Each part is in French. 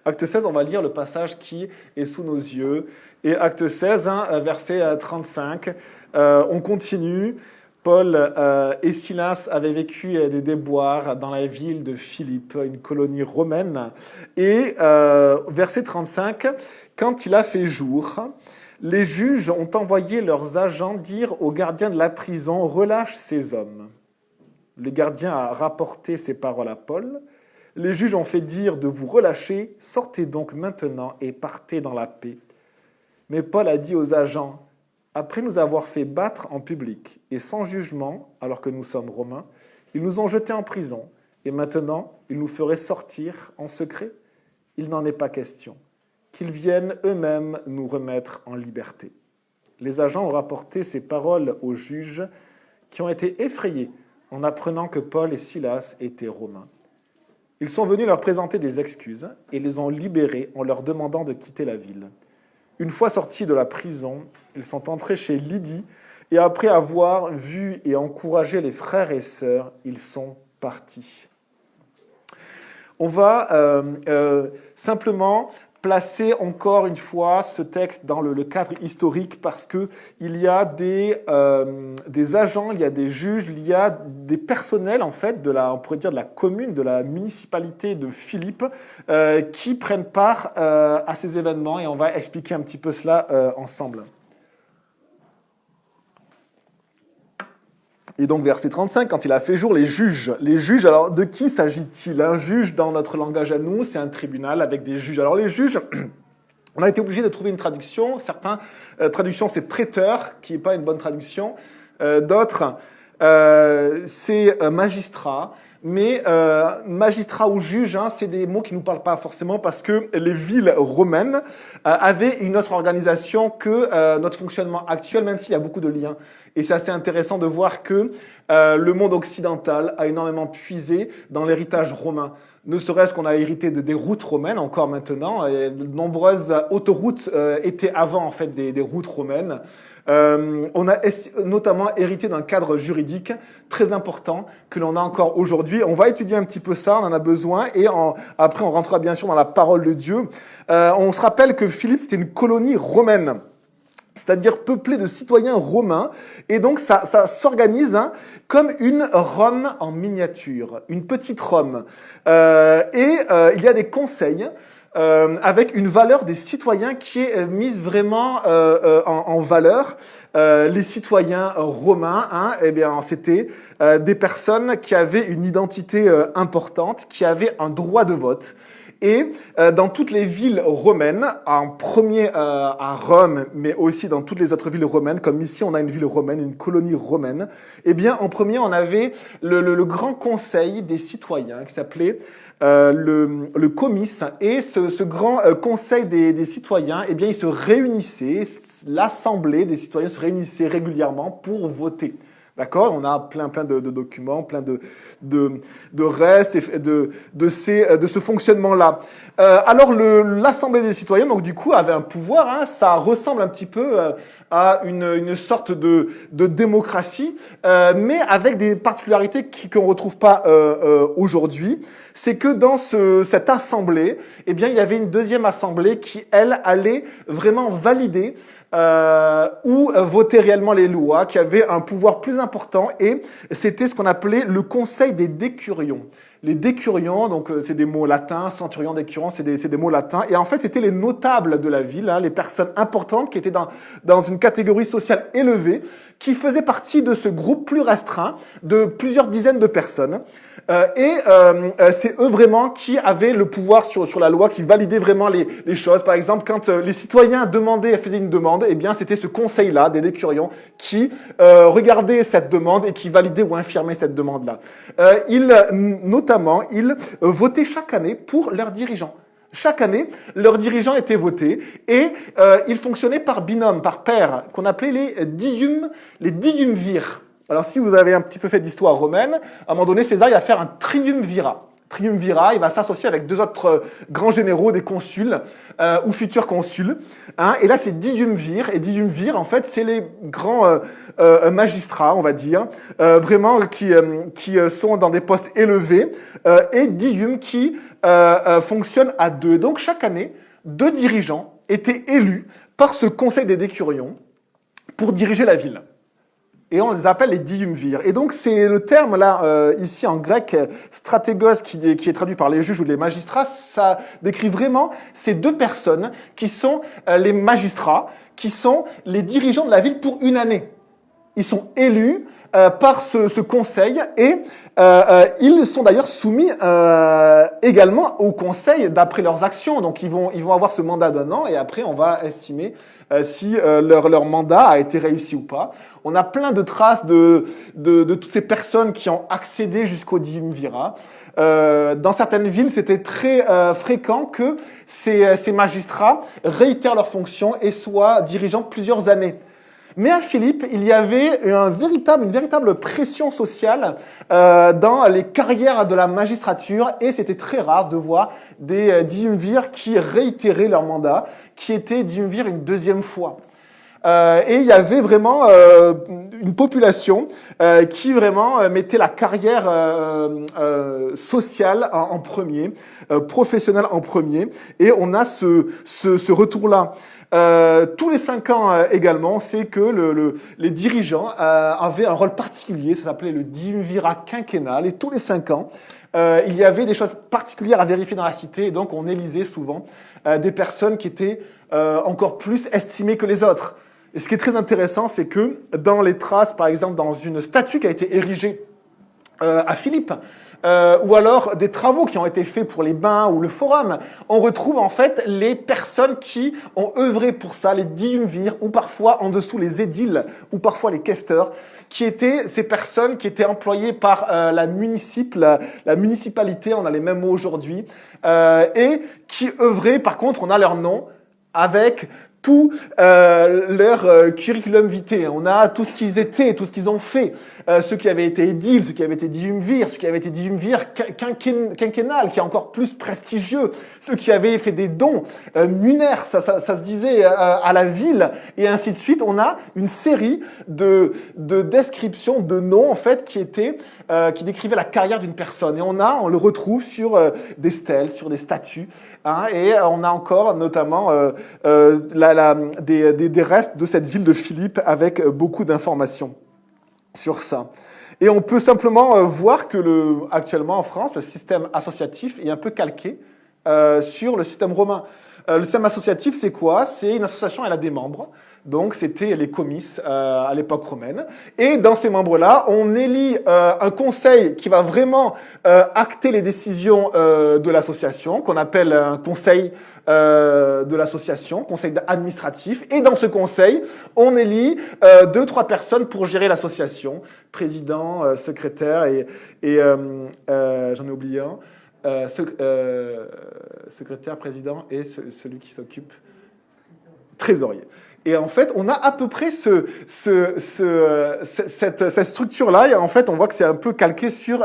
Acte 16, on va lire le passage qui est sous nos yeux. Et acte 16, verset 35, on continue. Paul et Silas avaient vécu des déboires dans la ville de Philippe, une colonie romaine. Et verset 35, quand il a fait jour, les juges ont envoyé leurs agents dire aux gardiens de la prison « Relâche ces hommes ». Le gardien a rapporté ces paroles à Paul. Les juges ont fait dire de vous relâcher, sortez donc maintenant et partez dans la paix. Mais Paul a dit aux agents, après nous avoir fait battre en public et sans jugement, alors que nous sommes romains, ils nous ont jetés en prison et maintenant ils nous feraient sortir en secret. Il n'en est pas question. Qu'ils viennent eux-mêmes nous remettre en liberté. Les agents ont rapporté ces paroles aux juges qui ont été effrayés en apprenant que Paul et Silas étaient romains. Ils sont venus leur présenter des excuses et les ont libérés en leur demandant de quitter la ville. Une fois sortis de la prison, ils sont entrés chez Lydie et après avoir vu et encouragé les frères et sœurs, ils sont partis. On va simplement placer encore une fois ce texte dans le cadre historique parce qu'il y a des agents, il y a des juges, il y a des personnels en fait on pourrait dire de la commune, de la municipalité de Philippe qui prennent part à ces événements et on va expliquer un petit peu cela ensemble. Et donc, verset 35, quand il a fait jour, les juges, alors de qui s'agit-il? Un juge, dans notre langage à nous, c'est un tribunal avec des juges. Alors, les juges, on a été obligé de trouver une traduction. Certaines traductions, c'est prêteur, qui n'est pas une bonne traduction. D'autres, c'est magistrat. Mais magistrat ou juge, c'est des mots qui ne nous parlent pas forcément parce que les villes romaines avaient une autre organisation que notre fonctionnement actuel, même s'il y a beaucoup de liens. Et c'est assez intéressant de voir que le monde occidental a énormément puisé dans l'héritage romain. Ne serait-ce qu'on a hérité des routes romaines, encore maintenant. Et de nombreuses autoroutes étaient avant en fait des routes romaines. On a notamment hérité d'un cadre juridique très important que l'on a encore aujourd'hui. On va étudier un petit peu ça, on en a besoin, et après on rentrera bien sûr dans la parole de Dieu. On se rappelle que Philippe, c'était une colonie romaine, c'est-à-dire peuplée de citoyens romains, et donc ça s'organise comme une Rome en miniature, une petite Rome. Il y a des conseils avec une valeur des citoyens qui est mise vraiment en valeur. Les citoyens romains, eh bien, c'était des personnes qui avaient une identité importante, qui avaient un droit de vote. Et dans toutes les villes romaines, en premier à Rome, mais aussi dans toutes les autres villes romaines, comme ici on a une ville romaine, une colonie romaine, eh bien en premier on avait le grand conseil des citoyens qui s'appelait le comice. Et ce grand conseil des citoyens, eh bien il se réunissait, l'assemblée des citoyens se réunissait régulièrement pour voter. D'accord? On a plein de documents, plein de restes et de ce fonctionnement-là. Alors, l'Assemblée des citoyens, donc du coup, avait un pouvoir. Ça ressemble un petit peu à une sorte de démocratie, mais avec des particularités qu'on ne retrouve pas aujourd'hui. C'est que dans cette assemblée, eh bien, il y avait une deuxième assemblée qui, elle, allait vraiment valider ou voter réellement les lois, qui avait un pouvoir plus important, et c'était ce qu'on appelait le conseil des décurions. Les décurions, donc c'est des mots latins, centurion, décurion, c'est des mots latins, et en fait c'était les notables de la ville, les personnes importantes qui étaient dans une catégorie sociale élevée, qui faisaient partie de ce groupe plus restreint de plusieurs dizaines de personnes. C'est eux vraiment qui avaient le pouvoir sur la loi, qui validaient vraiment les choses. Par exemple, quand les citoyens faisaient une demande, eh bien c'était ce conseil-là, des décurions, qui regardait cette demande et qui validait ou infirmait cette demande-là. Ils votaient chaque année pour leurs dirigeants. Chaque année, leurs dirigeants étaient votés et ils fonctionnaient par binôme, par paire, qu'on appelait les diumvirs. Alors, si vous avez un petit peu fait d'histoire romaine, à un moment donné, César il va faire un triumvirat. triumvirat, il va s'associer avec deux autres grands généraux, des consuls ou futurs consuls. Hein, et là, c'est diumvirs. Et diumvirs, en fait, c'est les grands magistrats, on va dire, vraiment qui sont dans des postes élevés, et dium qui fonctionne à deux. Donc, chaque année, deux dirigeants étaient élus par ce conseil des décurions pour diriger la ville. Et on les appelle les diumvirs. Et donc, c'est le terme, là, ici en grec, stratégos, qui est traduit par les juges ou les magistrats, ça décrit vraiment ces deux personnes qui sont les magistrats, qui sont les dirigeants de la ville pour une année. Ils sont élus par ce conseil et ils sont d'ailleurs soumis également au conseil d'après leurs actions. Donc, ils vont avoir ce mandat d'un an et après, on va estimer si leur mandat a été réussi ou pas. On a plein de traces de toutes ces personnes qui ont accédé jusqu'au diumvirat. Dans certaines villes, c'était très fréquent que ces magistrats réitèrent leurs fonctions et soient dirigeants plusieurs années. Mais à Philippe, il y avait une véritable pression sociale dans les carrières de la magistrature et c'était très rare de voir des diumvirs qui réitéraient leur mandat, qui étaient diumvirs une deuxième fois. Et il y avait vraiment une population qui vraiment mettait la carrière sociale en premier, professionnelle en premier, et on a ce retour-là. Tous les 5 ans également, on sait que les dirigeants avaient un rôle particulier, ça s'appelait le diumvirat quinquennal, et tous les 5 ans, il y avait des choses particulières à vérifier dans la cité, et donc on élisait souvent des personnes qui étaient encore plus estimées que les autres. Et ce qui est très intéressant, c'est que dans les traces, par exemple, dans une statue qui a été érigée à Philippe, ou alors des travaux qui ont été faits pour les bains ou le forum, on retrouve en fait les personnes qui ont œuvré pour ça, les diumvirs, ou parfois en dessous les édiles, ou parfois les questeurs, qui étaient ces personnes qui étaient employées par la municipalité, on a les mêmes mots aujourd'hui, et qui œuvraient, par contre, on a leur nom, avec tout leur curriculum vitae. On a tout ce qu'ils étaient, tout ce qu'ils ont fait. Ceux qui avaient été édiles, ceux qui avaient été diumvirs, ceux qui avaient été diumvirs quinquennal, qui est encore plus prestigieux. Ceux qui avaient fait des dons, munaires, ça se disait à la ville, et ainsi de suite. On a une série de descriptions, de noms, en fait, qui décrivaient la carrière d'une personne. Et on le retrouve sur des stèles, sur des statues. Hein, et on a encore notamment des restes de cette ville de Philippe avec beaucoup d'informations sur ça. Et on peut simplement voir que actuellement en France, le système associatif est un peu calqué sur le système romain. Le système associatif, c'est quoi? C'est une association, elle a des membres. Donc, c'était les comices à l'époque romaine. Et dans ces membres-là, on élit un conseil qui va vraiment acter les décisions de l'association, qu'on appelle un conseil de l'association, conseil administratif. Et dans ce conseil, on élit 2-3 personnes pour gérer l'association. Président, secrétaire et j'en ai oublié un. Secrétaire, président et celui qui s'occupe trésorier. Et en fait, on a à peu près cette structure-là. Et en fait, on voit que c'est un peu calqué sur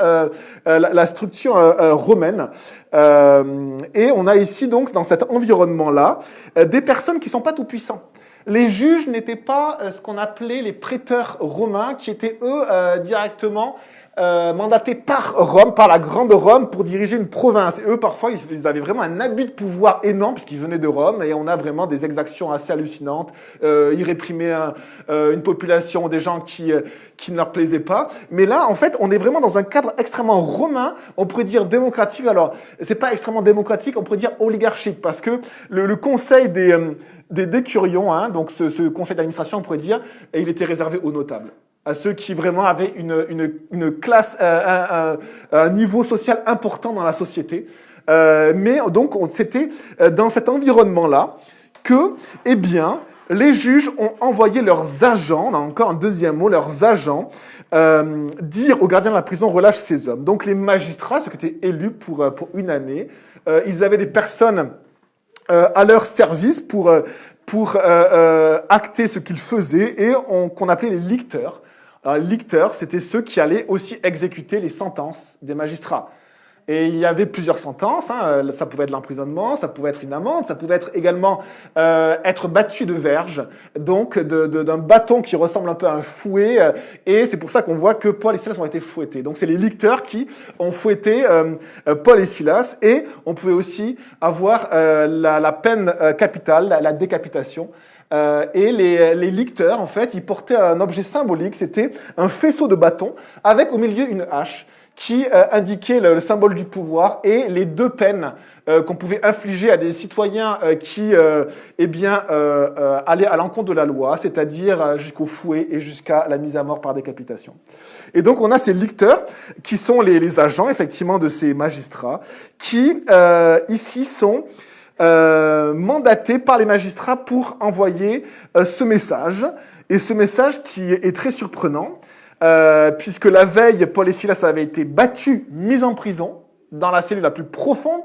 la structure romaine. Et on a ici, donc, dans cet environnement-là, des personnes qui ne sont pas tout puissants. Les juges n'étaient pas ce qu'on appelait les prêteurs romains, qui étaient, eux, directement mandatés par Rome, par la grande Rome, pour diriger une province. Et eux, parfois, ils avaient vraiment un abus de pouvoir énorme, puisqu'ils venaient de Rome, et on a vraiment des exactions assez hallucinantes. Ils réprimaient une population, des gens qui ne leur plaisaient pas. Mais là, en fait, on est vraiment dans un cadre extrêmement romain, on pourrait dire démocratique. Alors, c'est pas extrêmement démocratique, on pourrait dire oligarchique, parce que le conseil des décurions, hein, donc ce conseil d'administration, on pourrait dire, et il était réservé aux notables, à ceux qui vraiment avaient une classe, un niveau social important dans la société. Mais donc, c'était dans cet environnement-là que, eh bien, les juges ont envoyé leurs agents, on a encore un deuxième mot, leurs agents, dire aux gardiens de la prison, relâche ces hommes. Donc, les magistrats, ceux qui étaient élus pour une année, ils avaient des personnes à leur service pour acter ce qu'ils faisaient et qu'on appelait les licteurs. Alors, les licteurs, c'était ceux qui allaient aussi exécuter les sentences des magistrats. Et il y avait plusieurs sentences, hein. Ça pouvait être l'emprisonnement, ça pouvait être une amende, ça pouvait être également être battu de verge, donc d'un bâton qui ressemble un peu à un fouet, et c'est pour ça qu'on voit que Paul et Silas ont été fouettés. Donc c'est les licteurs qui ont fouetté Paul et Silas, et on pouvait aussi avoir la peine capitale, la décapitation. Et les licteurs, en fait, ils portaient un objet symbolique, c'était un faisceau de bâton avec au milieu une hache qui indiquait le symbole du pouvoir et les deux peines qu'on pouvait infliger à des citoyens qui allaient à l'encontre de la loi, c'est-à-dire jusqu'au fouet et jusqu'à la mise à mort par décapitation. Et donc on a ces licteurs qui sont les agents effectivement de ces magistrats qui ici sont mandatés par les magistrats pour envoyer ce message. Et ce message qui est très surprenant, puisque la veille, Paul et Silas avaient été battus, mis en prison, dans la cellule la plus profonde,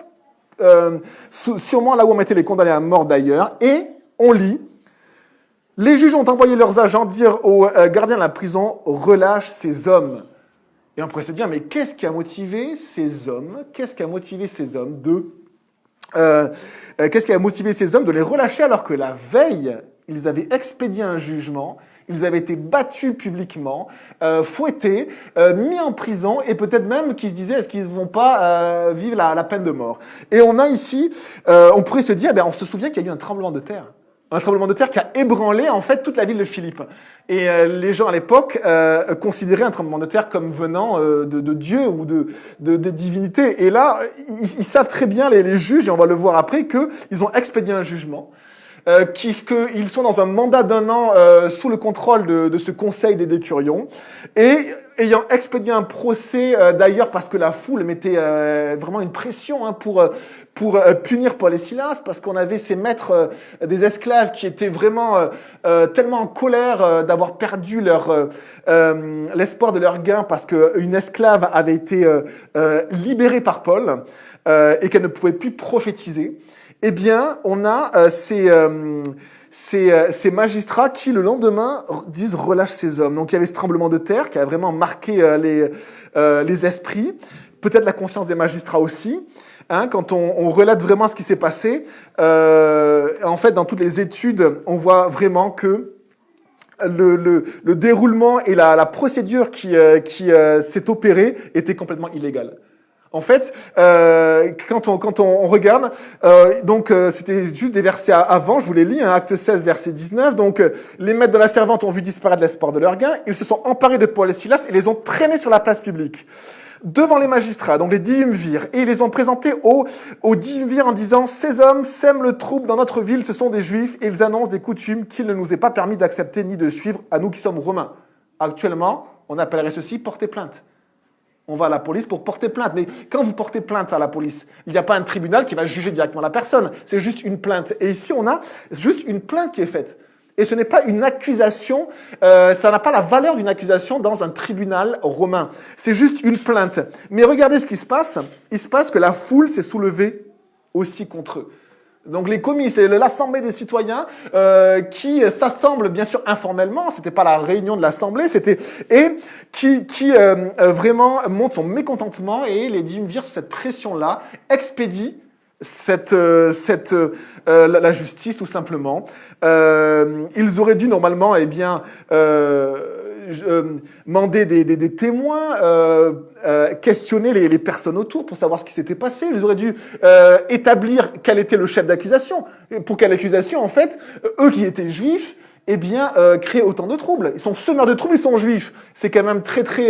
sûrement là où on mettait les condamnés à mort d'ailleurs, et on lit, les juges ont envoyé leurs agents dire aux gardiens de la prison, relâche ces hommes. Et on pourrait se dire, mais qu'est-ce qui a motivé ces hommes de les relâcher alors que la veille, ils avaient expédié un jugement, ils avaient été battus publiquement, fouettés, mis en prison, et peut-être même qu'ils se disaient, est-ce qu'ils ne vont pas vivre la peine de mort? Et on a ici, on pourrait se dire, on se souvient qu'il y a eu un tremblement de terre. Un tremblement de terre qui a ébranlé en fait toute la ville de Philippe. Et les gens à l'époque considéraient un tremblement de terre comme venant de Dieu ou de divinités. Et là, ils savent très bien, les juges, et on va le voir après, qu'ils ont expédié un jugement. Qu'ils sont dans un mandat d'1 an sous le contrôle de ce conseil des décurions, et ayant expédié un procès, d'ailleurs parce que la foule mettait vraiment une pression pour punir Paul et Silas, parce qu'on avait ces maîtres des esclaves qui étaient vraiment tellement en colère d'avoir perdu l'espoir de leur gain, parce qu'une esclave avait été libérée par Paul et qu'elle ne pouvait plus prophétiser. Eh bien, on a ces magistrats qui, le lendemain, disent « relâche ces hommes ». Donc, il y avait ce tremblement de terre qui a vraiment marqué les esprits, peut-être la conscience des magistrats aussi. Quand on relate vraiment ce qui s'est passé, en fait, dans toutes les études, on voit vraiment que le déroulement et la procédure qui s'est opérée était complètement illégale. En fait, quand on regarde, c'était juste des versets avant, je vous les lis, Acte 16, verset 19. Donc, les maîtres de la servante ont vu disparaître l'espoir de leur gain. Ils se sont emparés de Paul et Silas et les ont traînés sur la place publique, devant les magistrats, donc les diumvirs. Et ils les ont présentés aux diumvirs en disant « Ces hommes sèment le trouble dans notre ville, ce sont des Juifs, et ils annoncent des coutumes qu'il ne nous est pas permis d'accepter ni de suivre, à nous qui sommes Romains. » Actuellement, on appellerait ceci « porter plainte ». On va à la police pour porter plainte. Mais quand vous portez plainte à la police, il n'y a pas un tribunal qui va juger directement la personne. C'est juste une plainte. Et ici, on a juste une plainte qui est faite. Et ce n'est pas une accusation, ça n'a pas la valeur d'une accusation dans un tribunal romain. C'est juste une plainte. Mais regardez ce qui se passe. Il se passe que la foule s'est soulevée aussi contre eux. Donc les comices, l'assemblée des citoyens qui s'assemblent bien sûr informellement, c'était pas la réunion de l'assemblée, qui vraiment montre son mécontentement, et les diumvirs sous cette pression-là expédient la justice tout simplement. Ils auraient dû normalement mander des témoins, questionner les personnes autour pour savoir ce qui s'était passé. Ils auraient dû établir quel était le chef d'accusation. Et pour quelle accusation, en fait, eux qui étaient juifs, créer autant de troubles. Ils sont semeurs de troubles, ils sont juifs. C'est quand même très très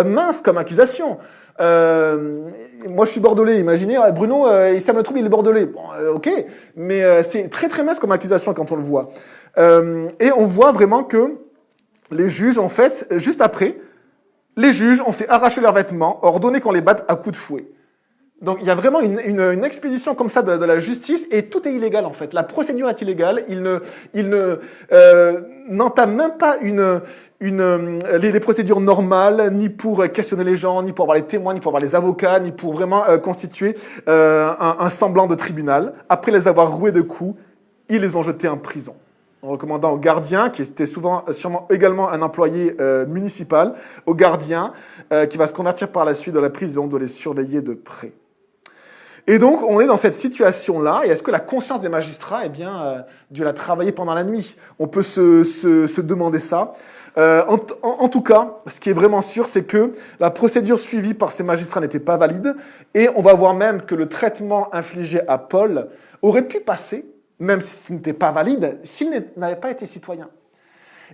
mince comme accusation. Moi je suis bordelais, imaginez, Bruno, il sème le trouble, il est bordelais. Bon, ok, mais c'est très très mince comme accusation quand on le voit. Et on voit vraiment que les juges, en fait, juste après, les juges ont fait arracher leurs vêtements, ordonné qu'on les batte à coups de fouet. Donc il y a vraiment une expédition comme ça de la justice, et tout est illégal en fait. La procédure est illégale, il n'entame même pas les procédures normales, ni pour questionner les gens, ni pour avoir les témoins, ni pour avoir les avocats, ni pour vraiment constituer un semblant de tribunal. Après les avoir roués de coups, ils les ont jetés en prison. en recommandant au gardien, qui était sûrement également un employé municipal, au gardien, qui va se convertir par la suite dans la prison, de les surveiller de près. Et donc, on est dans cette situation-là, et est-ce que la conscience des magistrats, eh bien, dû la travailler pendant la nuit? On peut se demander ça. En tout cas, ce qui est vraiment sûr, c'est que la procédure suivie par ces magistrats n'était pas valide, et on va voir même que le traitement infligé à Paul aurait pu passer, même si ce n'était pas valide, s'il n'avait pas été citoyen.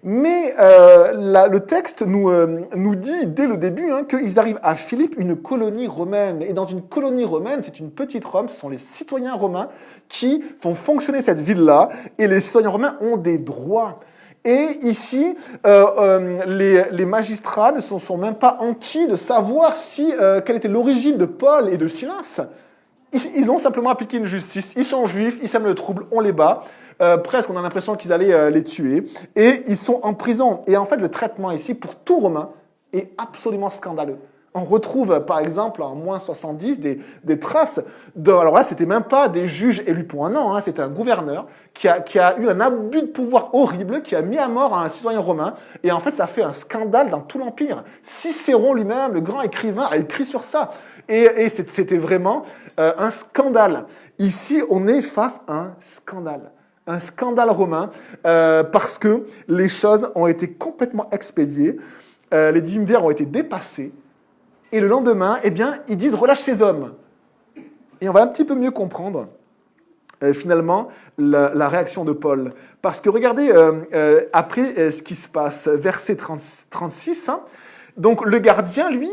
Mais le texte nous dit dès le début qu'ils arrivent à Philippe, une colonie romaine. Et dans une colonie romaine, c'est une petite Rome, ce sont les citoyens romains qui font fonctionner cette ville-là, et les citoyens romains ont des droits. Et ici, les magistrats ne se sont même pas enquis de savoir quelle était l'origine de Paul et de Silas. Ils ont simplement appliqué une justice. Ils sont juifs, ils sèment le trouble, on les bat. Presque, on a l'impression qu'ils allaient les tuer. Et ils sont en prison. Et en fait, le traitement ici, pour tout Romain, est absolument scandaleux. On retrouve, par exemple, en moins 70, des traces de... Alors là, c'était même pas des juges élus pour un an, c'était un gouverneur qui a eu un abus de pouvoir horrible, qui a mis à mort un citoyen romain. Et en fait, ça fait un scandale dans tout l'Empire. Cicéron lui-même, le grand écrivain, a écrit sur ça. Et c'était vraiment un scandale. Ici, on est face à un scandale. Un scandale romain, parce que les choses ont été complètement expédiées, les dimvirs ont été dépassés, et le lendemain, eh bien, ils disent « relâche ces hommes ». Et on va un petit peu mieux comprendre, finalement, la réaction de Paul. Parce que regardez, après ce qui se passe, verset 36, donc le gardien, lui,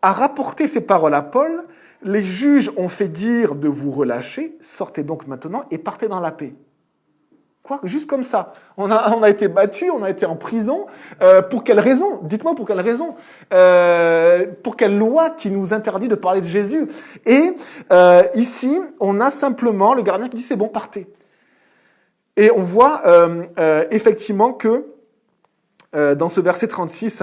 a rapporté ces paroles à Paul. « Les juges ont fait dire de vous relâcher, sortez donc maintenant et partez dans la paix ». Quoi? Juste comme ça. On a été battus, on a été en prison. Pour quelle raison? Dites-moi pour quelle raison. Pour quelle loi qui nous interdit de parler de Jésus? Et ici, on a simplement le gardien qui dit c'est bon, partez. Et on voit effectivement que dans ce verset 36,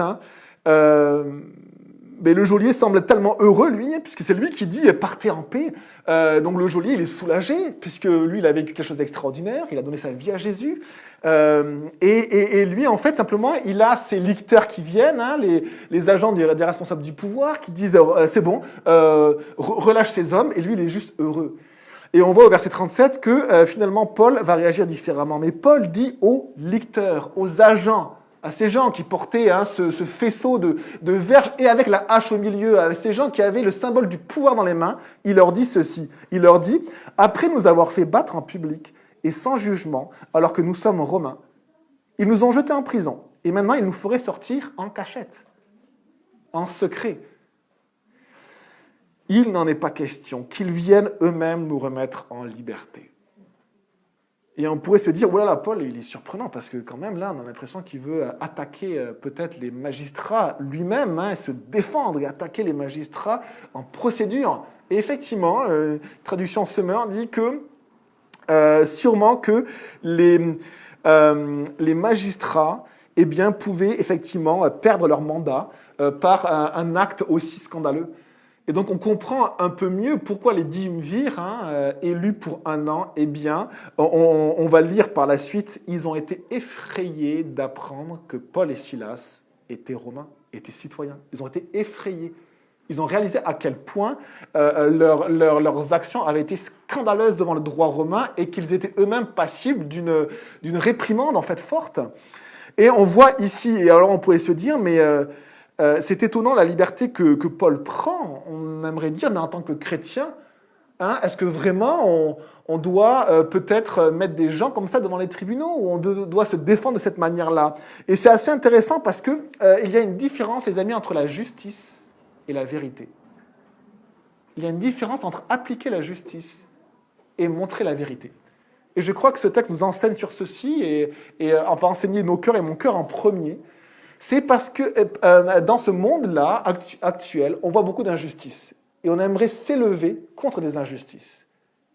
mais le geôlier semble tellement heureux, lui, puisque c'est lui qui dit « partez en paix ». Donc le geôlier, il est soulagé, puisque lui, il a vécu quelque chose d'extraordinaire, il a donné sa vie à Jésus. Et lui, en fait, simplement, il a ses licteurs qui viennent, les agents des responsables du pouvoir, qui disent « c'est bon, relâche ces hommes », et lui, il est juste heureux. Et on voit au verset 37 que finalement, Paul va réagir différemment. Mais Paul dit aux licteurs, aux agents, à ces gens qui portaient ce faisceau de verge et avec la hache au milieu, à ces gens qui avaient le symbole du pouvoir dans les mains, il leur dit ceci. Il leur dit, après nous avoir fait battre en public et sans jugement, alors que nous sommes romains, ils nous ont jetés en prison et maintenant ils nous feraient sortir en cachette, en secret. Il n'en est pas question qu'ils viennent eux-mêmes nous remettre en liberté. Et on pourrait se dire, voilà, Paul, il est surprenant, parce que quand même, là, on a l'impression qu'il veut attaquer peut-être les magistrats lui-même, se défendre et attaquer les magistrats en procédure. Et effectivement, traduction Summer dit que, sûrement que les magistrats eh bien, pouvaient effectivement perdre leur mandat par un acte aussi scandaleux. Et donc, on comprend un peu mieux pourquoi les dimvirs, élus pour un an, eh bien, on va lire par la suite, ils ont été effrayés d'apprendre que Paul et Silas étaient romains, étaient citoyens. Ils ont été effrayés. Ils ont réalisé à quel point leurs actions avaient été scandaleuses devant le droit romain et qu'ils étaient eux-mêmes passibles d'une réprimande, en fait, forte. Et on voit ici, et alors on pourrait se dire, mais... c'est étonnant la liberté que Paul prend, on aimerait dire, mais en tant que chrétien, est-ce que vraiment on doit peut-être mettre des gens comme ça devant les tribunaux, ou on doit se défendre de cette manière-là? Et c'est assez intéressant parce qu'il y a une différence, les amis, entre la justice et la vérité. Il y a une différence entre appliquer la justice et montrer la vérité. Et je crois que ce texte nous enseigne sur ceci, et on va enseigner nos cœurs et mon cœur en premier. C'est parce que dans ce monde-là actuel, on voit beaucoup d'injustices. Et on aimerait s'élever contre des injustices.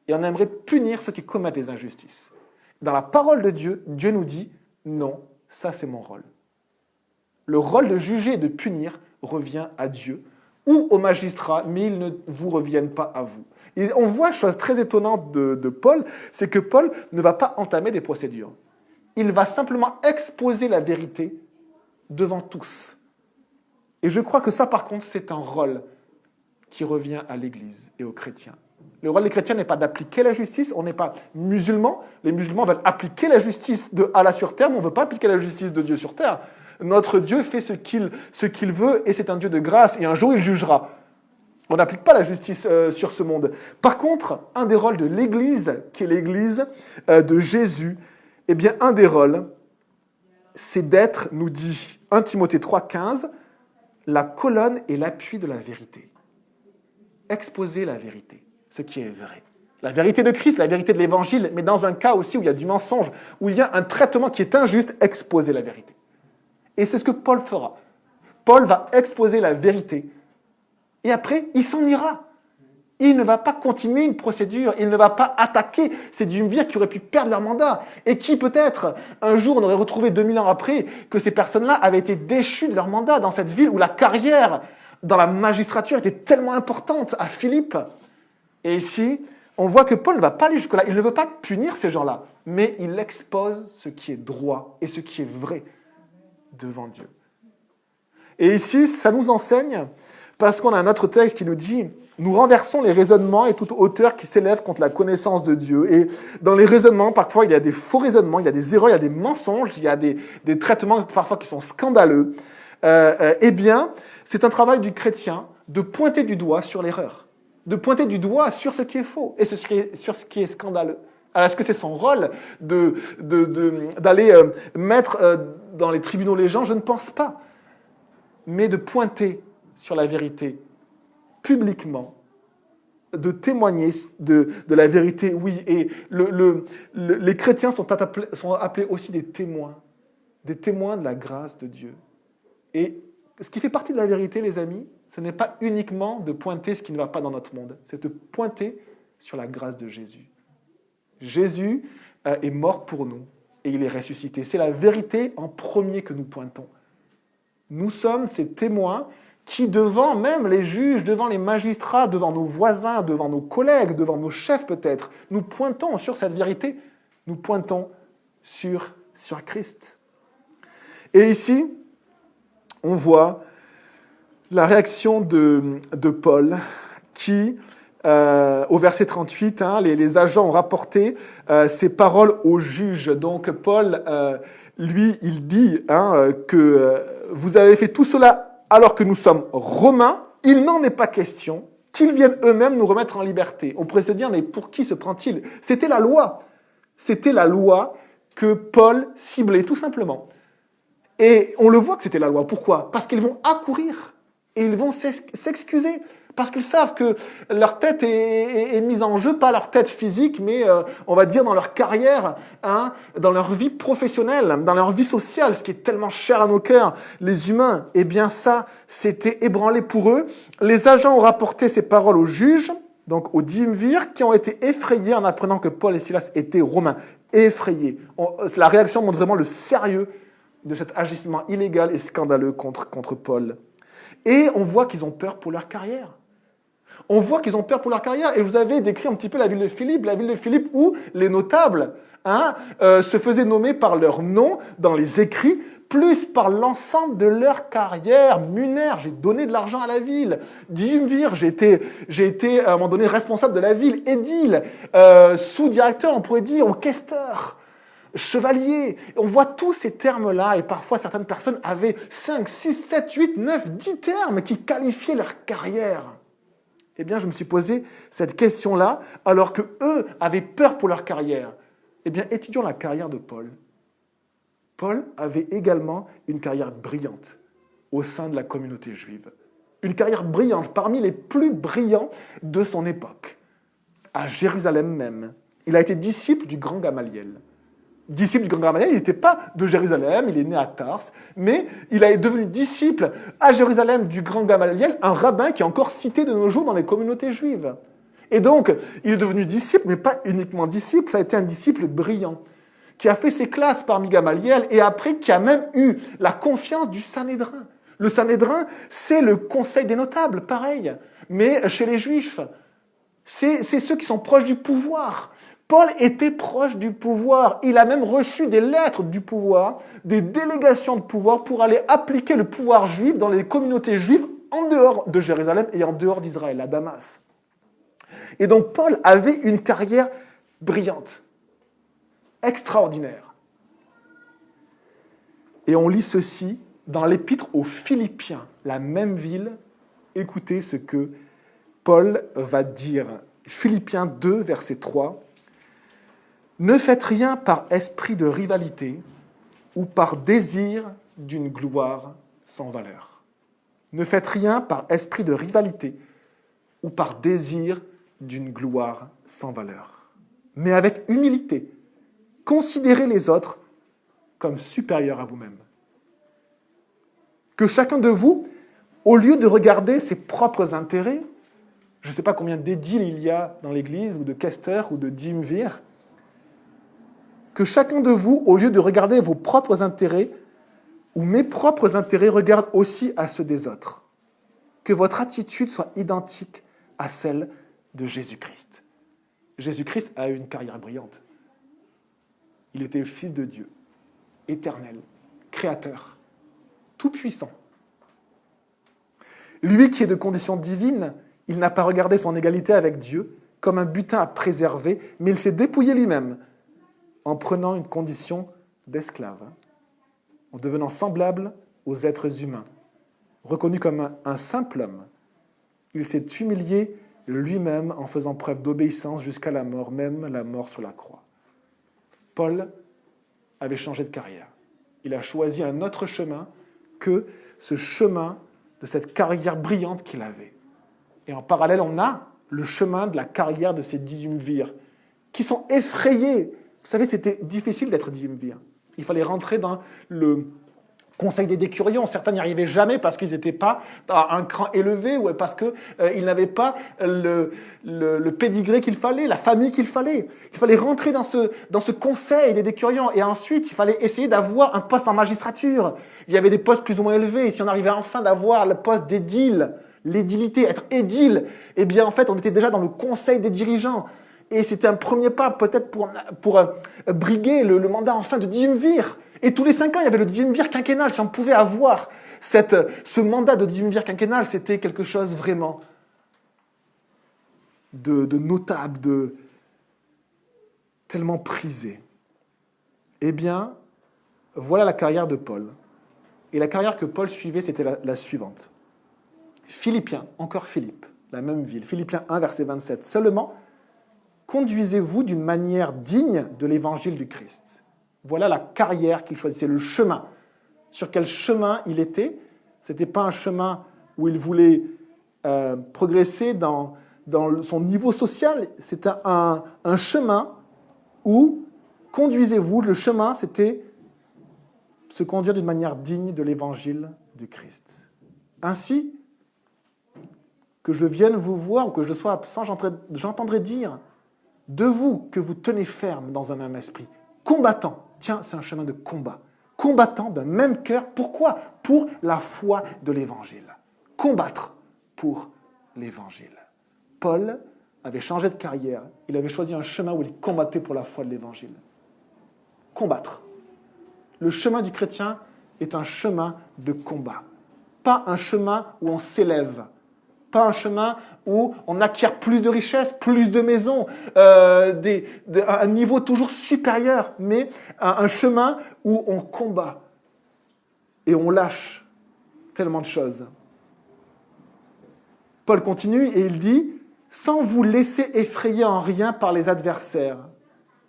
Et on aimerait punir ceux qui commettent des injustices. Dans la parole de Dieu, Dieu nous dit, non, ça c'est mon rôle. Le rôle de juger et de punir revient à Dieu ou aux magistrats, mais ils ne vous reviennent pas à vous. Et on voit une chose très étonnante de Paul, c'est que Paul ne va pas entamer des procédures. il va simplement exposer la vérité devant tous. Et je crois que ça, par contre, c'est un rôle qui revient à l'Église et aux chrétiens. Le rôle des chrétiens n'est pas d'appliquer la justice, on n'est pas musulmans. Les musulmans veulent appliquer la justice de Allah sur terre, mais on ne veut pas appliquer la justice de Dieu sur terre. Notre Dieu fait ce qu'il veut, et c'est un Dieu de grâce, et un jour il jugera. On n'applique pas la justice sur ce monde. Par contre, un des rôles de l'Église, qui est l'Église de Jésus, eh bien, un des rôles, c'est d'être, nous dit 1 Timothée 3,15, la colonne et l'appui de la vérité. Exposer la vérité, ce qui est vrai. La vérité de Christ, la vérité de l'Évangile, mais dans un cas aussi où il y a du mensonge, où il y a un traitement qui est injuste, exposer la vérité. Et c'est ce que Paul fera. Paul va exposer la vérité. Et après, il s'en ira. Il ne va pas continuer une procédure, il ne va pas attaquer ces duumvirs qui auraient pu perdre leur mandat et qui, peut-être, un jour, on aurait retrouvé 2000 ans après que ces personnes-là avaient été déchues de leur mandat dans cette ville où la carrière dans la magistrature était tellement importante à Philippe. Et ici, on voit que Paul ne va pas aller jusque-là. Il ne veut pas punir ces gens-là, mais il expose ce qui est droit et ce qui est vrai devant Dieu. Et ici, ça nous enseigne, parce qu'on a un autre texte qui nous dit « Nous renversons les raisonnements et toute hauteur qui s'élève contre la connaissance de Dieu. » Et dans les raisonnements, parfois, il y a des faux raisonnements, il y a des erreurs, il y a des mensonges, il y a des traitements parfois qui sont scandaleux. Eh bien, c'est un travail du chrétien de pointer du doigt sur l'erreur, de pointer du doigt sur ce qui est faux et sur ce qui est scandaleux. Alors, est-ce que c'est son rôle d'aller mettre dans les tribunaux les gens? Je ne pense pas. Mais de pointer sur la vérité publiquement, de témoigner de la vérité, oui. Et les chrétiens sont appelés aussi des témoins de la grâce de Dieu. Et ce qui fait partie de la vérité, les amis, ce n'est pas uniquement de pointer ce qui ne va pas dans notre monde, c'est de pointer sur la grâce de Jésus. Jésus est mort pour nous et il est ressuscité. C'est la vérité en premier que nous pointons. Nous sommes ces témoins qui, devant même les juges, devant les magistrats, devant nos voisins, devant nos collègues, devant nos chefs peut-être, nous pointons sur cette vérité, nous pointons sur Christ. Et ici, on voit la réaction de Paul qui, au verset 38, les agents ont rapporté ces paroles au juge. Donc Paul, lui, il dit que vous avez fait tout cela alors que nous sommes romains, il n'en est pas question qu'ils viennent eux-mêmes nous remettre en liberté. On pourrait se dire, mais pour qui se prend-il? C'était la loi. C'était la loi que Paul ciblait, tout simplement. Et on le voit que c'était la loi. Pourquoi? Parce qu'ils vont accourir et ils vont s'excuser. Parce qu'ils savent que leur tête est mise en jeu, pas leur tête physique, mais on va dire dans leur carrière, dans leur vie professionnelle, dans leur vie sociale, ce qui est tellement cher à nos cœurs, les humains. Eh bien ça, c'était ébranlé pour eux. Les agents ont rapporté ces paroles aux juges, donc aux duumvirs, qui ont été effrayés en apprenant que Paul et Silas étaient romains. Effrayés. La réaction montre vraiment le sérieux de cet agissement illégal et scandaleux contre Paul. Et on voit qu'ils ont peur pour leur carrière. On voit qu'ils ont peur pour leur carrière. Et vous avez décrit un petit peu la ville de Philippe où les notables se faisaient nommer par leur nom dans les écrits, plus par l'ensemble de leur carrière. Munaire, j'ai donné de l'argent à la ville. Duumvir, j'ai été à un moment donné responsable de la ville. Édile, sous-directeur, on pourrait dire, ou questeur. Chevalier, on voit tous ces termes-là et parfois certaines personnes avaient 5, 6, 7, 8, 9, 10 termes qui qualifiaient leur carrière. Eh bien, je me suis posé cette question-là alors qu'eux avaient peur pour leur carrière. Eh bien, étudions la carrière de Paul. Paul avait également une carrière brillante au sein de la communauté juive. Une carrière brillante, parmi les plus brillants de son époque. À Jérusalem même. Il a été disciple du grand Gamaliel. Disciple du grand Gamaliel, il n'était pas de Jérusalem, il est né à Tars, mais il est devenu disciple à Jérusalem du grand Gamaliel, un rabbin qui est encore cité de nos jours dans les communautés juives. Et donc, il est devenu disciple, mais pas uniquement disciple, ça a été un disciple brillant, qui a fait ses classes parmi Gamaliel, et après qui a même eu la confiance du Sanhédrin. Le Sanhédrin, c'est le conseil des notables, pareil, mais chez les Juifs. C'est ceux qui sont proches du pouvoir. Paul était proche du pouvoir. Il a même reçu des lettres du pouvoir, des délégations de pouvoir pour aller appliquer le pouvoir juif dans les communautés juives en dehors de Jérusalem et en dehors d'Israël, à Damas. Et donc Paul avait une carrière brillante, extraordinaire. Et on lit ceci dans l'épître aux Philippiens, la même ville. Écoutez ce que Paul va dire. Philippiens 2, verset 3. « Ne faites rien par esprit de rivalité ou par désir d'une gloire sans valeur. » Ne faites rien par esprit de rivalité ou par désir d'une gloire sans valeur. Mais avec humilité, considérez les autres comme supérieurs à vous-même. Que chacun de vous, au lieu de regarder ses propres intérêts, je ne sais pas combien d'édiles il y a dans l'Église, ou de questeurs, ou de dimvirs, que chacun de vous, au lieu de regarder vos propres intérêts, ou mes propres intérêts, regarde aussi à ceux des autres. Que votre attitude soit identique à celle de Jésus-Christ. Jésus-Christ a eu une carrière brillante. Il était le Fils de Dieu, éternel, créateur, tout-puissant. Lui qui est de condition divine, il n'a pas regardé son égalité avec Dieu comme un butin à préserver, mais il s'est dépouillé lui-même en prenant une condition d'esclave, en devenant semblable aux êtres humains. Reconnu comme un simple homme, il s'est humilié lui-même en faisant preuve d'obéissance jusqu'à la mort, même la mort sur la croix. Paul avait changé de carrière. Il a choisi un autre chemin que ce chemin de cette carrière brillante qu'il avait. Et en parallèle, on a le chemin de la carrière de ces diumvirs, qui sont effrayés. Vous savez, c'était difficile d'être diumvir. Il fallait rentrer dans le conseil des décurions. Certains n'y arrivaient jamais parce qu'ils n'étaient pas à un cran élevé ou parce qu'ils n'avaient pas le pédigré qu'il fallait, la famille qu'il fallait. Il fallait rentrer dans ce conseil des décurions et ensuite il fallait essayer d'avoir un poste en magistrature. Il y avait des postes plus ou moins élevés et si on arrivait enfin d'avoir le poste d'édile, l'édilité, être édile, eh bien en fait on était déjà dans le conseil des dirigeants. Et c'était un premier pas peut-être pour briguer le mandat enfin de diumvir. Et tous les 5 ans, il y avait le diumvir quinquennal. Si on pouvait avoir ce mandat de diumvir quinquennal, c'était quelque chose vraiment de notable, de tellement prisé. Eh bien, voilà la carrière de Paul. Et la carrière que Paul suivait, c'était la suivante. Philippiens, encore Philippe, la même ville. Philippiens 1, verset 27. « Seulement, conduisez-vous d'une manière digne de l'évangile du Christ. » Voilà la carrière qu'il choisissait, le chemin. Sur quel chemin il était? Ce n'était pas un chemin où il voulait progresser dans son niveau social. C'était un chemin où, conduisez-vous, le chemin, c'était se conduire d'une manière digne de l'évangile du Christ. Ainsi, que je vienne vous voir ou que je sois absent, j'entendrai dire de vous que vous tenez ferme dans un même esprit, combattant. Tiens, c'est un chemin de combat. Combattant d'un même cœur. Pourquoi? Pour la foi de l'Évangile. Combattre pour l'Évangile. Paul avait changé de carrière. Il avait choisi un chemin où il combattait pour la foi de l'Évangile. Combattre. Le chemin du chrétien est un chemin de combat. Pas un chemin où on s'élève. Pas un chemin où on acquiert plus de richesses, plus de maisons, un niveau toujours supérieur, mais un chemin où on combat et on lâche tellement de choses. Paul continue et il dit « Sans vous laisser effrayer en rien par les adversaires.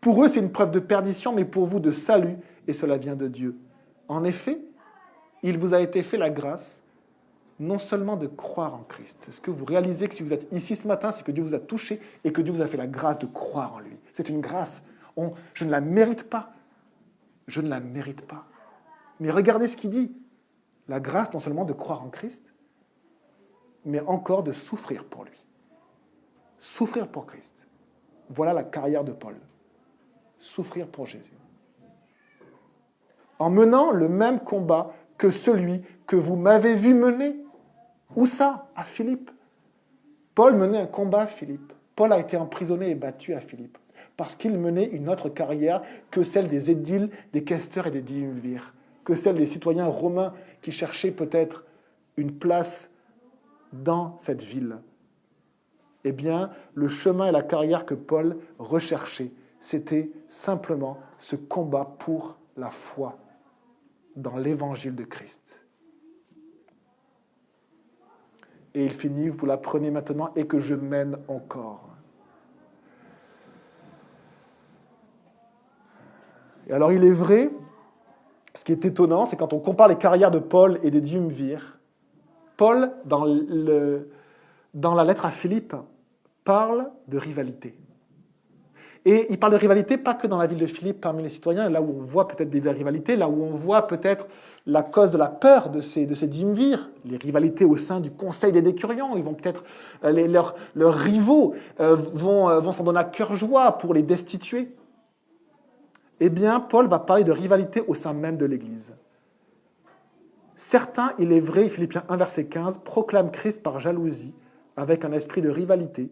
Pour eux, c'est une preuve de perdition, mais pour vous de salut, et cela vient de Dieu. En effet, il vous a été fait la grâce non seulement de croire en Christ. Est-ce que vous réalisez que si vous êtes ici ce matin, c'est que Dieu vous a touché et que Dieu vous a fait la grâce de croire en lui? C'est une grâce. Je ne la mérite pas. Je ne la mérite pas. Mais regardez ce qu'il dit. La grâce non seulement de croire en Christ, mais encore de souffrir pour lui. Souffrir pour Christ. Voilà la carrière de Paul. Souffrir pour Jésus. En menant le même combat que celui que vous m'avez vu mener. Où ça? À Philippe. Paul menait un combat à Philippe. Paul a été emprisonné et battu à Philippe. parce qu'il menait une autre carrière que celle des édiles, des questeurs et des triumvirs, que celle des citoyens romains qui cherchaient peut-être une place dans cette ville. Eh bien, le chemin et la carrière que Paul recherchait, c'était simplement ce combat pour la foi dans l'évangile de Christ. Et il finit, vous l'apprenez maintenant, et que je mène encore. Et alors il est vrai, ce qui est étonnant, c'est quand on compare les carrières de Paul et des triumvirs, Paul, dans la lettre à Philippe, parle de rivalité. Et il parle de rivalité pas que dans la ville de Philippe, parmi les citoyens, là où on voit peut-être des rivalités, là où on voit peut-être la cause de la peur de ces triumvirs, les rivalités au sein du conseil des décurions, ils vont peut-être, leurs rivaux vont s'en donner à cœur joie pour les destituer. Eh bien, Paul va parler de rivalité au sein même de l'Église. Certains, il est vrai, Philippiens 1, verset 15, proclament Christ par jalousie, avec un esprit de rivalité,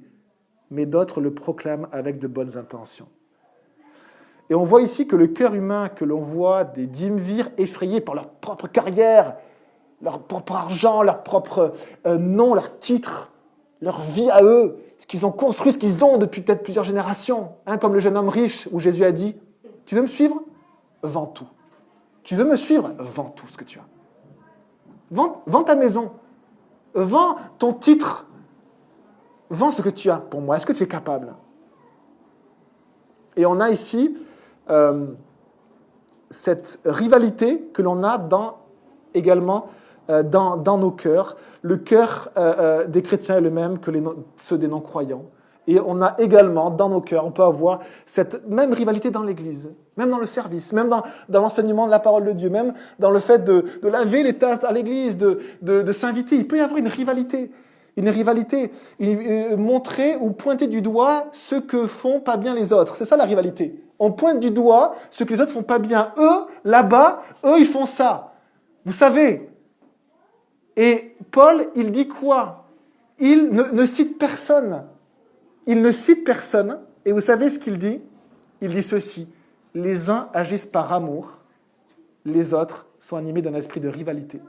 mais d'autres le proclament avec de bonnes intentions. Et on voit ici que le cœur humain que l'on voit des triumvirs effrayés par leur propre carrière, leur propre argent, leur propre nom, leur titre, leur vie à eux, ce qu'ils ont construit, ce qu'ils ont depuis peut-être plusieurs générations, comme le jeune homme riche où Jésus a dit « Tu veux me suivre ? Vends tout. Tu veux me suivre ? Vends tout ce que tu as. Vends ta maison. Vends ton titre. Vends ce que tu as pour moi. Est-ce que tu es capable ?» Et on a ici cette rivalité que l'on a également dans nos cœurs. Le cœur des chrétiens est le même que ceux des non-croyants. Et on a également dans nos cœurs, on peut avoir cette même rivalité dans l'Église, même dans le service, même dans l'enseignement de la parole de Dieu, même dans le fait de laver les tasses à l'Église, de s'inviter. Il peut y avoir une rivalité montrer ou pointer du doigt ce que font pas bien les autres. C'est ça la rivalité. On pointe du doigt ce que les autres font pas bien. Eux, là-bas, eux, ils font ça. Vous savez. Et Paul, il dit quoi ? Il ne cite personne. Il ne cite personne. Et vous savez ce qu'il dit ? Il dit ceci. Les uns agissent par amour, les autres sont animés d'un esprit de rivalité.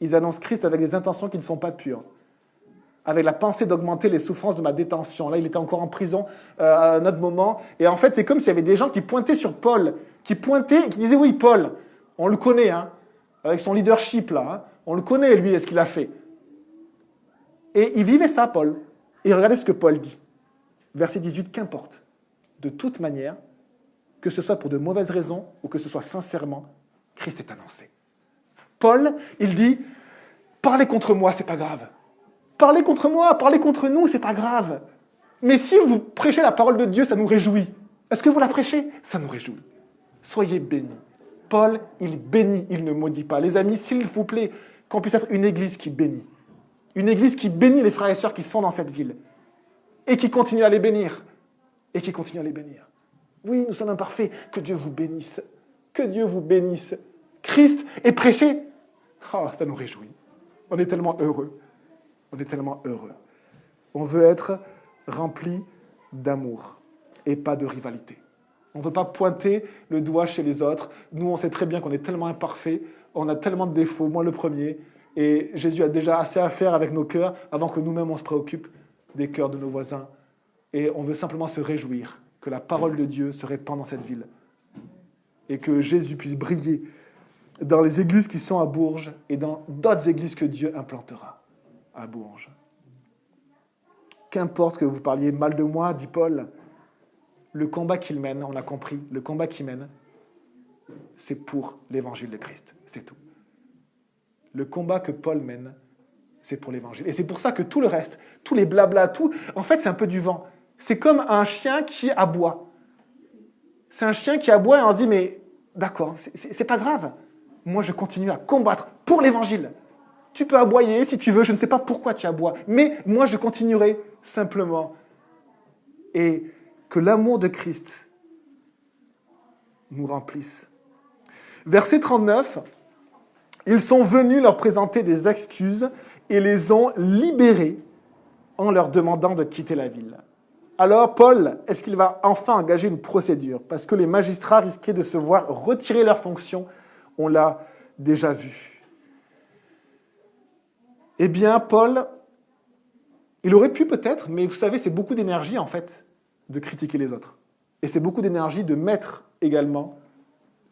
Ils annoncent Christ avec des intentions qui ne sont pas pures, avec la pensée d'augmenter les souffrances de ma détention. Là, il était encore en prison à un autre moment. Et en fait, c'est comme s'il y avait des gens qui pointaient sur Paul, qui disaient, oui, Paul, on le connaît, avec son leadership, là, on le connaît, lui, ce qu'il a fait. Et il vivait ça, Paul. Et regardez ce que Paul dit. Verset 18, qu'importe, de toute manière, que ce soit pour de mauvaises raisons ou que ce soit sincèrement, Christ est annoncé. Paul, il dit, parlez contre moi, c'est pas grave. Parlez contre moi, parlez contre nous, c'est pas grave. Mais si vous prêchez la parole de Dieu, ça nous réjouit. Est-ce que vous la prêchez ? Ça nous réjouit. Soyez bénis. Paul, il bénit, il ne maudit pas. Les amis, s'il vous plaît, qu'on puisse être une église qui bénit. Une église qui bénit les frères et sœurs qui sont dans cette ville. Et qui continue à les bénir. Et qui continue à les bénir. Oui, nous sommes imparfaits. Que Dieu vous bénisse. Que Dieu vous bénisse. Christ est prêché. Oh, ça nous réjouit. On est tellement heureux. On est tellement heureux. On veut être rempli d'amour et pas de rivalité. On ne veut pas pointer le doigt chez les autres. Nous, on sait très bien qu'on est tellement imparfaits, on a tellement de défauts, moi le premier, et Jésus a déjà assez à faire avec nos cœurs avant que nous-mêmes on se préoccupe des cœurs de nos voisins. Et on veut simplement se réjouir que la parole de Dieu se répande dans cette ville et que Jésus puisse briller dans les églises qui sont à Bourges et dans d'autres églises que Dieu implantera à Bourges. Qu'importe que vous parliez mal de moi, dit Paul, le combat qu'il mène, on a compris, le combat qu'il mène, c'est pour l'évangile de Christ, c'est tout. Le combat que Paul mène, c'est pour l'évangile. Et c'est pour ça que tout le reste, tous les blabla, tout, en fait, c'est un peu du vent. C'est comme un chien qui aboie. C'est un chien qui aboie et on se dit, mais d'accord, c'est pas grave. Moi, je continue à combattre pour l'évangile. Tu peux aboyer si tu veux, je ne sais pas pourquoi tu aboies, mais moi, je continuerai simplement. Et que l'amour de Christ nous remplisse. Verset 39, ils sont venus leur présenter des excuses et les ont libérés en leur demandant de quitter la ville. Alors Paul, est-ce qu'il va enfin engager une procédure? Parce que les magistrats risquaient de se voir retirer leur fonction. On l'a déjà vu. Eh bien, Paul, il aurait pu peut-être, mais vous savez, c'est beaucoup d'énergie en fait de critiquer les autres. Et c'est beaucoup d'énergie de mettre également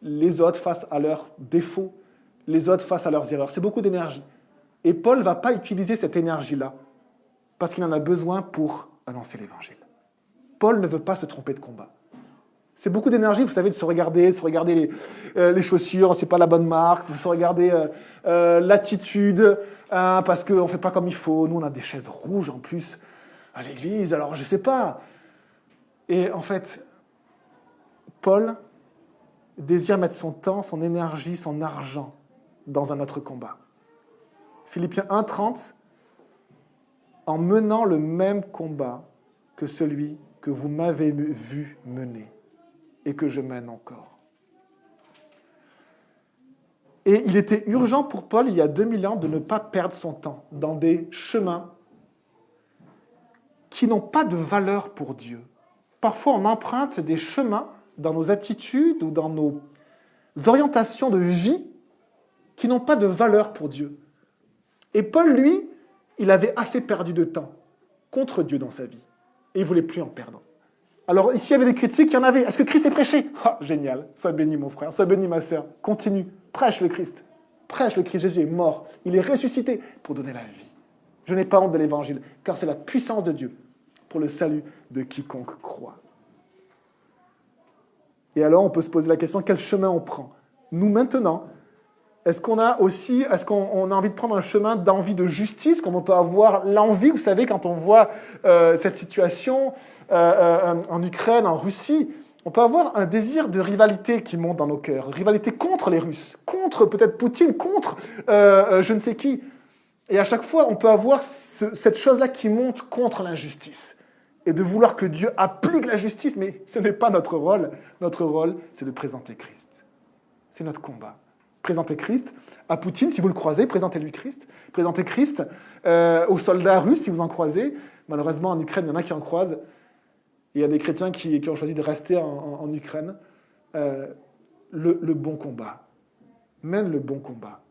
les autres face à leurs défauts, les autres face à leurs erreurs. C'est beaucoup d'énergie. Et Paul ne va pas utiliser cette énergie-là parce qu'il en a besoin pour annoncer l'évangile. Paul ne veut pas se tromper de combat. C'est beaucoup d'énergie, vous savez, de se regarder les chaussures, c'est pas la bonne marque, de se regarder l'attitude, parce qu'on ne fait pas comme il faut. Nous, on a des chaises rouges en plus à l'église, alors je sais pas. Et en fait, Paul désire mettre son temps, son énergie, son argent dans un autre combat. Philippiens 1,30, en menant le même combat que celui que vous m'avez vu mener et que je mène encore. Et il était urgent pour Paul, il y a 2000 ans, de ne pas perdre son temps dans des chemins qui n'ont pas de valeur pour Dieu. Parfois, on emprunte des chemins dans nos attitudes ou dans nos orientations de vie qui n'ont pas de valeur pour Dieu. Et Paul, lui, il avait assez perdu de temps contre Dieu dans sa vie. Et il ne voulait plus en perdre. Alors, ici, il y avait des critiques, il y en avait. Est-ce que Christ est prêché? Ah, génial. Sois béni, mon frère. Sois béni, ma sœur. Continue. Prêche le Christ. Prêche le Christ. Jésus est mort. Il est ressuscité pour donner la vie. Je n'ai pas honte de l'évangile, car c'est la puissance de Dieu pour le salut de quiconque croit. Et alors, on peut se poser la question, quel chemin on prend? Nous, maintenant, est-ce qu'on a envie de prendre un chemin d'envie de justice, comme on peut avoir l'envie, vous savez, quand on voit cette situation en Ukraine, en Russie, on peut avoir un désir de rivalité qui monte dans nos cœurs, rivalité contre les Russes, contre peut-être Poutine, contre je ne sais qui. Et à chaque fois, on peut avoir cette chose-là qui monte contre l'injustice. Et de vouloir que Dieu applique la justice, mais ce n'est pas notre rôle. Notre rôle, c'est de présenter Christ. C'est notre combat. Présentez Christ à Poutine, si vous le croisez, présentez-lui Christ. Présentez Christ aux soldats russes, si vous en croisez. Malheureusement, en Ukraine, il y en a qui en croisent. Il y a des chrétiens qui ont choisi de rester en Ukraine. Le bon combat. Mène le bon combat.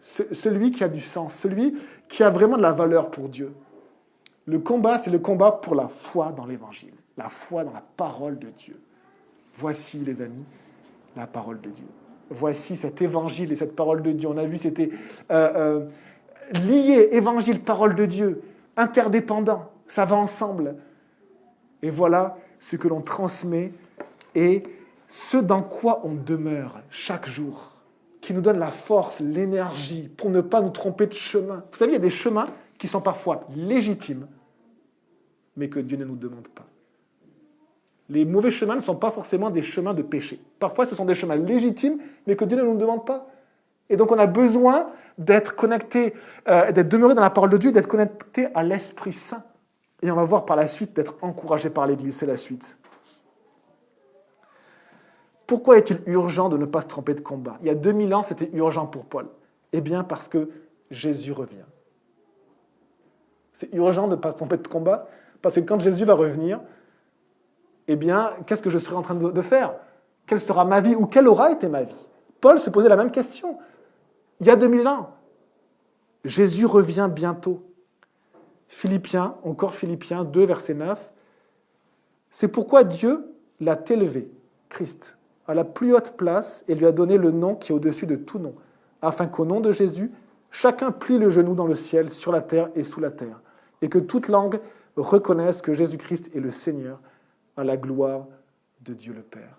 Celui qui a du sens, celui qui a vraiment de la valeur pour Dieu. Le combat, c'est le combat pour la foi dans l'Évangile, la foi dans la parole de Dieu. Voici, les amis, la parole de Dieu. Voici cet Évangile et cette parole de Dieu. On a vu, c'était lié, Évangile, parole de Dieu, interdépendant, ça va ensemble. Et voilà ce que l'on transmet et ce dans quoi on demeure chaque jour, qui nous donne la force, l'énergie pour ne pas nous tromper de chemin. Vous savez, il y a des chemins qui sont parfois légitimes, mais que Dieu ne nous demande pas. Les mauvais chemins ne sont pas forcément des chemins de péché. Parfois, ce sont des chemins légitimes, mais que Dieu ne nous demande pas. Et donc, on a besoin d'être connecté, d'être demeuré dans la parole de Dieu, d'être connecté à l'Esprit Saint. Et on va voir par la suite d'être encouragé par l'Église. C'est la suite. Pourquoi est-il urgent de ne pas se tromper de combat? Il y a 2000 ans, c'était urgent pour Paul. Eh bien, parce que Jésus revient. C'est urgent de ne pas se tromper de combat, parce que quand Jésus va revenir, eh bien, qu'est-ce que je serai en train de faire? Quelle sera ma vie ou quelle aura été ma vie? Paul se posait la même question. Il y a 2000 ans. Jésus revient bientôt. Philippiens, encore Philippiens 2, verset 9. C'est pourquoi Dieu l'a élevé, Christ, à la plus haute place et lui a donné le nom qui est au-dessus de tout nom, afin qu'au nom de Jésus, chacun plie le genou dans le ciel, sur la terre et sous la terre, et que toute langue reconnaisse que Jésus-Christ est le Seigneur, à la gloire de Dieu le Père.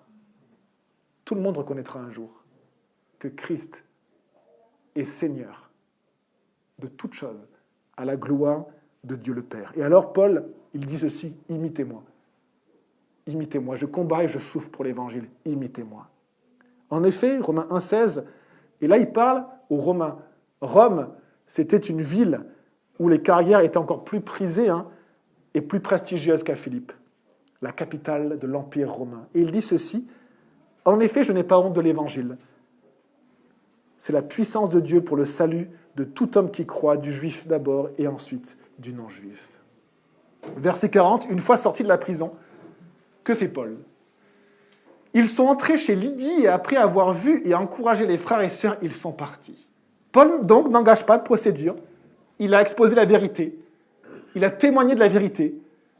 Tout le monde reconnaîtra un jour que Christ est Seigneur de toutes choses, à la gloire de Dieu le Père. Et alors Paul, il dit ceci, imitez-moi. Imitez-moi, je combats et je souffre pour l'Évangile, imitez-moi. En effet, Romains 1,16, et là il parle aux Romains. Rome, c'était une ville où les carrières étaient encore plus prisées et plus prestigieuses qu'à Philippe, la capitale de l'Empire romain. Et il dit ceci, en effet, je n'ai pas honte de l'Évangile. C'est la puissance de Dieu pour le salut de tout homme qui croit, du juif d'abord et ensuite du non-juif. Verset 40, une fois sortis de la prison, que fait Paul? Ils sont entrés chez Lydie et après avoir vu et encouragé les frères et sœurs, ils sont partis. Paul, donc, n'engage pas de procédure. Il a exposé la vérité. Il a témoigné de la vérité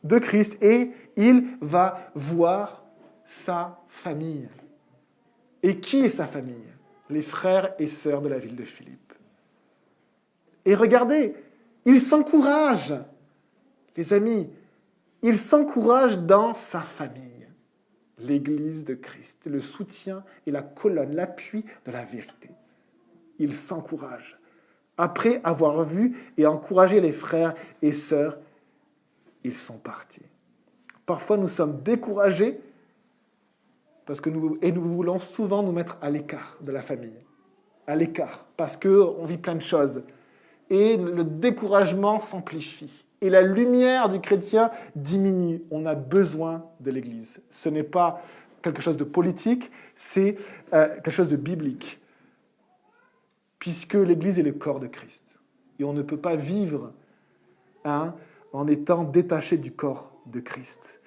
de Christ et il va voir sa famille. Et qui est sa famille? Les frères et sœurs de la ville de Philippe. Et regardez, il s'encourage. Les amis, il s'encourage dans sa famille. L'Église de Christ, le soutien et la colonne, l'appui de la vérité. Il s'encourage. Après avoir vu et encouragé les frères et sœurs, ils sont partis. Parfois, nous sommes découragés parce que nous voulons souvent nous mettre à l'écart de la famille. À l'écart, parce qu'on vit plein de choses. Et le découragement s'amplifie. Et la lumière du chrétien diminue. On a besoin de l'Église. Ce n'est pas quelque chose de politique, c'est quelque chose de biblique. Puisque l'Église est le corps de Christ. Et on ne peut pas vivre en étant détaché du corps de Christ.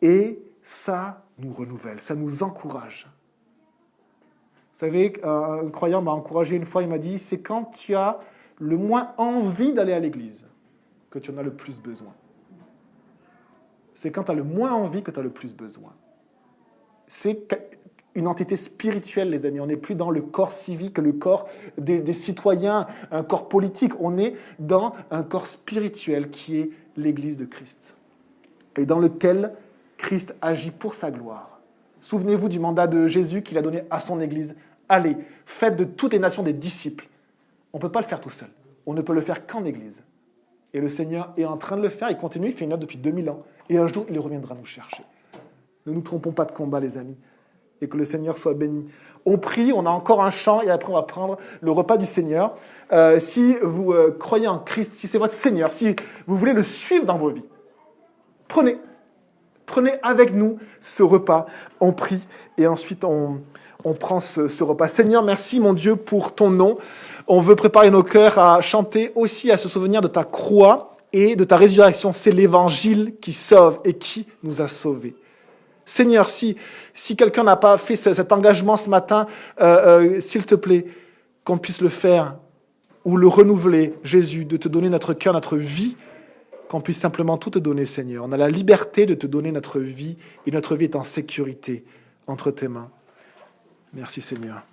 Et ça nous renouvelle, ça nous encourage. Vous savez, un croyant m'a encouragé une fois, il m'a dit, c'est quand tu as le moins envie d'aller à l'église que tu en as le plus besoin. C'est quand tu as le moins envie que tu as le plus besoin. C'est une entité spirituelle, les amis. On n'est plus dans le corps civique, le corps des citoyens, un corps politique. On est dans un corps spirituel qui est l'Église de Christ. Et dans lequel Christ agit pour sa gloire. Souvenez-vous du mandat de Jésus qu'il a donné à son Église. Allez, faites de toutes les nations des disciples. On ne peut pas le faire tout seul. On ne peut le faire qu'en Église. Et le Seigneur est en train de le faire. Il continue, il fait une œuvre depuis 2000 ans. Et un jour, il reviendra nous chercher. Ne nous trompons pas de combat, les amis. Et que le Seigneur soit béni. On prie, on a encore un chant, et après on va prendre le repas du Seigneur. Si vous croyez en Christ, si c'est votre Seigneur, si vous voulez le suivre dans vos vies, prenez avec nous ce repas. On prie, et ensuite on prend ce repas. Seigneur, merci mon Dieu pour ton nom. On veut préparer nos cœurs à chanter aussi, à se souvenir de ta croix et de ta résurrection. C'est l'évangile qui sauve et qui nous a sauvés. Seigneur, si quelqu'un n'a pas fait cet engagement ce matin, s'il te plaît, qu'on puisse le faire ou le renouveler, Jésus, de te donner notre cœur, notre vie, qu'on puisse simplement tout te donner, Seigneur. On a la liberté de te donner notre vie et notre vie est en sécurité entre tes mains. Merci, Seigneur.